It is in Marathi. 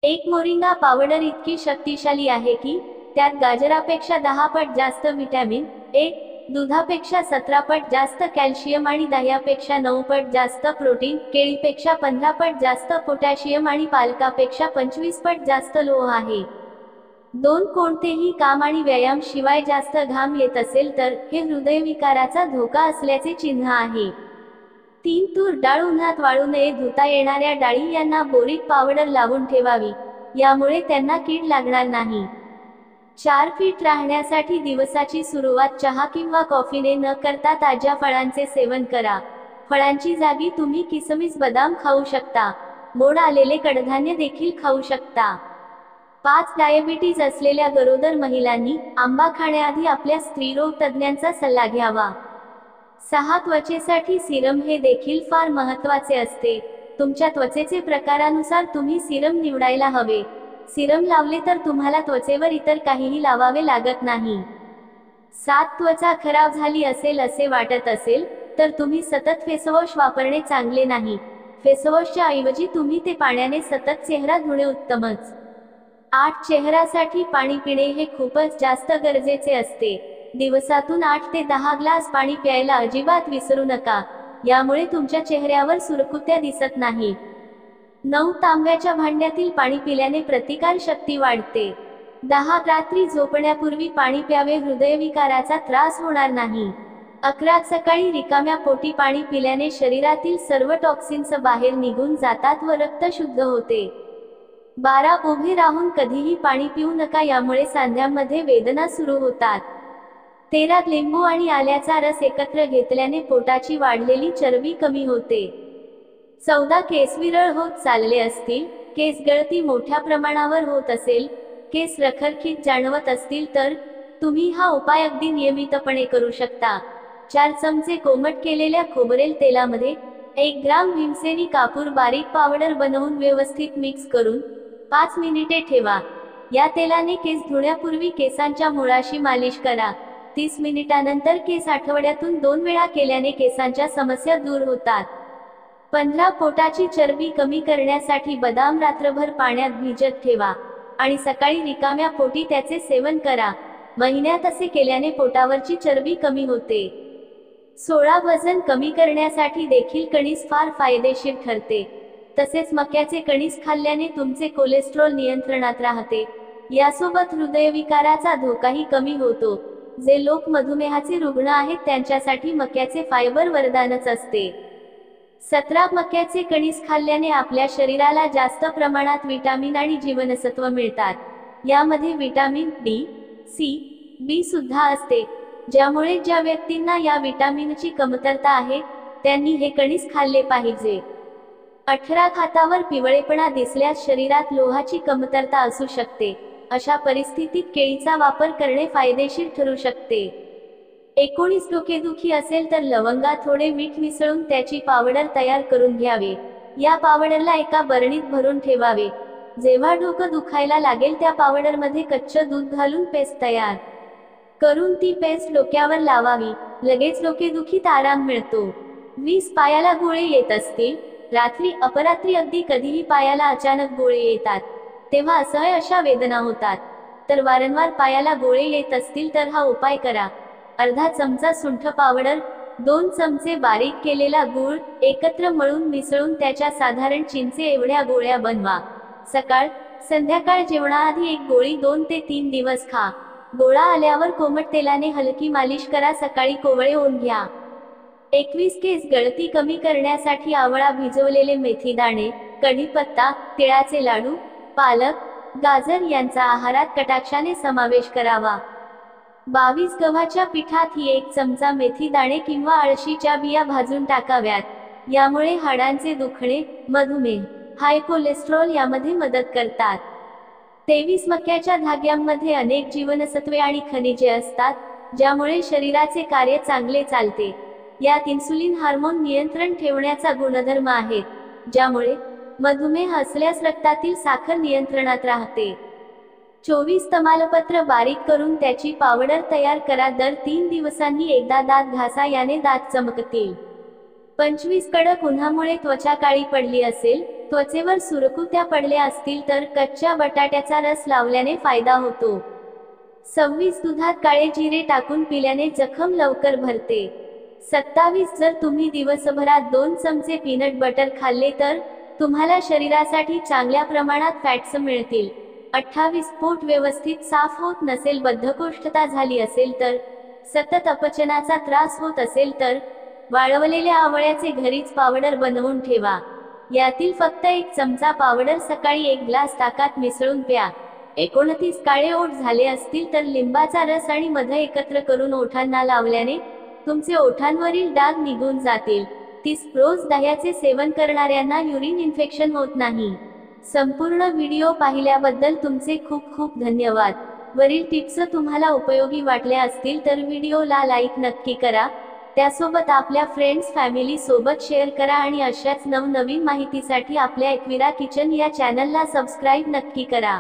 एक मोरिंगा पावडर इतकी शक्तिशाली आहे की त्यात गाजरापेक्षा 10 पट जास्त व्हिटॅमिन ए, दुधापेक्षा 17 पट जास्त कॅल्शियम आणि दह्यापेक्षा 9 पट जास्त प्रोटीन, केळीपेक्षा 15 पट जास्त पोटॅशियम आणि पालकापेक्षा 25 पट जास्त लोह आहे. दोन कोणतेही काम आणि व्यायाम शिवाय जास्त घाम येत असेल तर हे हृदयविकाराचा धोका असल्याचे चिन्ह आहे. 3 तूर डाळ उन्हात वाळू नये. धुता येणाऱ्या डाळी यांना बोरिक पावडर लावून ठेवावी, यामुळे त्यांना कीड लागणार नाही. 4 फिट राहण्यासाठी दिवसाची सुरुवात चहा किंवा कॉफीने न करता ताज्या फळांचे सेवन करा. फळांची जागी तुम्ही किसमिस, बदाम खाऊ शकता. मोड आलेले कडधान्य देखील खाऊ शकता. 5 डायबिटीज असलेल्या गरोदर महिलांनी आंबा खाण्याआधी आपल्या स्त्रीरोग तज्ज्ञांचा सल्ला घ्यावा. 6 त्वचेसाठी सिरम. हे देखील फार महत्त्वाचे असते. तुमच्या त्वचेचे प्रकारानुसार तुम्ही सिरम निवडायला हवे. सिरम लावले तर तुम्हाला त्वचेवर इतर काहीही लावावे लागत नाही. 7 त्वचा खराब झाली असेल असे वाटत असेल तर तुम्ही सतत फेसवॉश वापरणे चांगले नाही. फेसवॉशच्या ऐवजी तुम्ही ते पाण्याने सतत चेहरा धुणे उत्तमच. 8 चेहऱ्यासाठी पाणी पिणे हे खूपच जास्त गरजेचे असते. दिवसातून 8 ते 10 ग्लास पाणी प्यायला अजिबात विसरू नका, यामुळे तुमच्या चेहऱ्यावर सुरकुत्या दिसत नाही. 9 तांब्याच्या भांड्यातील पाणी पिल्याने प्रतिकार शक्ती वाढते. 10 रात्री झोपण्यापूर्वी पाणी प्यावे. हृदयविकाराचा त्रास होणार नाही. 11 सकाळी रिकाम्या पोटी पाणी पिल्याने शरीरातील सर्व टॉक्सिन्स बाहेर निघून जातात व रक्त शुद्ध होते. 12 उभे राहून कधीही पाणी पिऊ नका, यामुळे सांध्यांमध्ये वेदना सुरू होतात. 13 लिंबू आणि आल्याचा रस एकत्र घेतल्याने पोटाची वाढलेली चरबी कमी होते. 14 केस विरळ होत चालले असतील, केस गळती मोठ्या प्रमाणावर होत असेल, केस रखरखीत जाणवत असतील तर तुम्ही हा उपाय अगदी नियमितपणे करू शकता. 4 चमचे कोमट केलेल्या खोबरेल तेलामध्ये 1 ग्राम भीमसेनी कापूर बारीक पावडर बनवून व्यवस्थित मिक्स करून 5 मिनिटे ठेवा. या तेलाने केस धुण्यापूर्वी केसांच्या मुळाशी मालिश करा. 30 मिनिटांनंतर केस आठवड्यातून 2 वेळा केल्याने केसांच्या समस्या दूर होतात. 15 पोटाची चरबी कमी करण्यासाठी बदाम रात्रभर पाण्यात भिजत ठेवा आणि सकाळी रिकाम्या पोटी त्याचे सेवन करा. महिन्यात असे केल्याने पोटावरची चरबी कमी होते. 16 वजन कमी करण्यासाठी देखील कणीस फार फायदेशीर ठरते. तसेच मक्याचे कणीस खाल्ल्याने तुमचे कोलेस्ट्रॉल नियंत्रणात राहते. यासोबत हृदयविकाराचा धोकाही कमी होतो. जे लोक मधुमेहाचे रुग्ण आहेत त्यांच्यासाठी मक्याचे फायबर वरदानच असते. 17 मक्याचे कणीस खाल्ल्याने आपल्या शरीराला जास्त प्रमाणात विटामिन आणि जीवनसत्व मिळतात. यामध्ये विटामिन डी, सी, बी सुद्धा असते, ज्यामुळे ज्या व्यक्तींना या विटामिनची कमतरता आहे त्यांनी हे कणीस खाल्ले पाहिजे. 18 हातावर पिवळेपणा दिसल्यास शरीरात लोहाची कमतरता असू शकते. अशा परिस्थितीत केळीचा वापर करणे फायदेशीर ठरू शकते. 19 डोकेदुखी असेल तर लवंगात थोडे मीठ मिसळून त्याची पावडर तयार करून घ्यावे. या पावडरला एका बरणीत भरून ठेवावे. जेव्हा डोकं दुखायला लागेल त्या पावडरमध्ये कच्चं दूध घालून पेस्ट तयार करून ती पेस्ट डोक्यावर लावावी. लगेच डोकेदुखीत आराम मिळतो. 20 पायाला गोळे येत असतील, रात्री अपरात्री अगदी कधीही पायाला अचानक गोळे येतात, तेव्हा असह्य अशा वेदना होतात, तर वारंवार पायाला गोळे येत असतील तर हा उपाय करा. अर्धा चमचा सुंठ पावडर, 2 चमचे बारीक केलेला गूळ एकत्र मळून मिसळून त्याच्या साधारण चिंचे एवढ्या गोळ्या बनवा. सकाळ संध्याकाळ जेवणाआधी 1 गोळी 2 ते 3 दिवस खा. गोळा आल्यावर कोमट तेलाने हलकी मालिश करा. सकाळी कोवळे होऊन घ्या. 21 केस गळती कमी करण्यासाठी आवळा, भिजवलेले मेथी दाणे, कढीपत्ता, तिळाचे लाडू, पालक, गाजर यांचा आहारात कटाक्षाने समावेश करावा. 22 गव्हाच्या पिठात ही 1 चमचा मेथी दाणे किंवा अळशीच्या बिया भाजून टाकाव्यात. यामुळे हाडांचे दुखणे, मधुमेह, हाय कोलेस्ट्रॉल यामध्ये मदत करतात. 23 मक्याच्या धाग्यांमध्ये अनेक जीवनसत्वे आणि खनिजे असतात, ज्यामुळे शरीराचे कार्य चांगले चालते. यात इन्सुलिन हार्मोन नियंत्रण ठेवण्याचा गुणधर्म आहेत, ज्यामुळे मधुमेह असल्यास रक्तातील साखर नियंत्रणात राहते. 24 तमालपत्र बारीक करून त्याची पावडर तयार करा. दर 3 दिवसांनी एकदा दात घासा, याने दात चमकतील. 25 कडक उन्हामुळे त्वचा काळी पडली असेल त्वचेवर सुरकुत्या पडल्या असतील तर कच्च्या बटाट्याचा रस लावल्याने फायदा होतो. 26 दुधात काळे जिरे टाकून पिल्याने जखम लवकर भरते. 27 जर तुम्ही दिवसभरात 2 चमचे पीनट बटर खाल्ले तर तुम्हाला शरीरासाठी चांगल्या प्रमाणात फॅट्स मिळतील. 28 पोट व्यवस्थित साफ होत नसेल, बद्धकोष्ठता झाली असेल तर, सतत अपचनाचा त्रास होत असेल तर वाळवलेल्या आवळ्याचे घरीच पावडर बनवून ठेवा. यातील फक्त 1 चमचा पावडर सकाळी 1 ग्लास ताकात मिसळून प्या. 29 काळे ओठ झाले असतील तर लिंबाचा रस आणि मध एकत्र करून ओठांना लावल्याने तुमचे ओठांवरील डाग निघून जातील. 30 रोज दह्याचे सेवन करणाऱ्यांना युरिन इन्फेक्शन होत नाही. संपूर्ण व्हिडिओ पाहिल्याबद्दल तुमचे खूप खूप धन्यवाद. वरील टिप्स तुम्हाला उपयोगी वाटल्या असतील तर व्हिडिओला लाईक नक्की करा. त्यासोबत आपल्या फ्रेंड्स फॅमिली सोबत शेअर करा आणि अशाच नवनवीन माहितीसाठी आपल्या एकविरा किचन या चॅनलला सबस्क्राईब नक्की करा.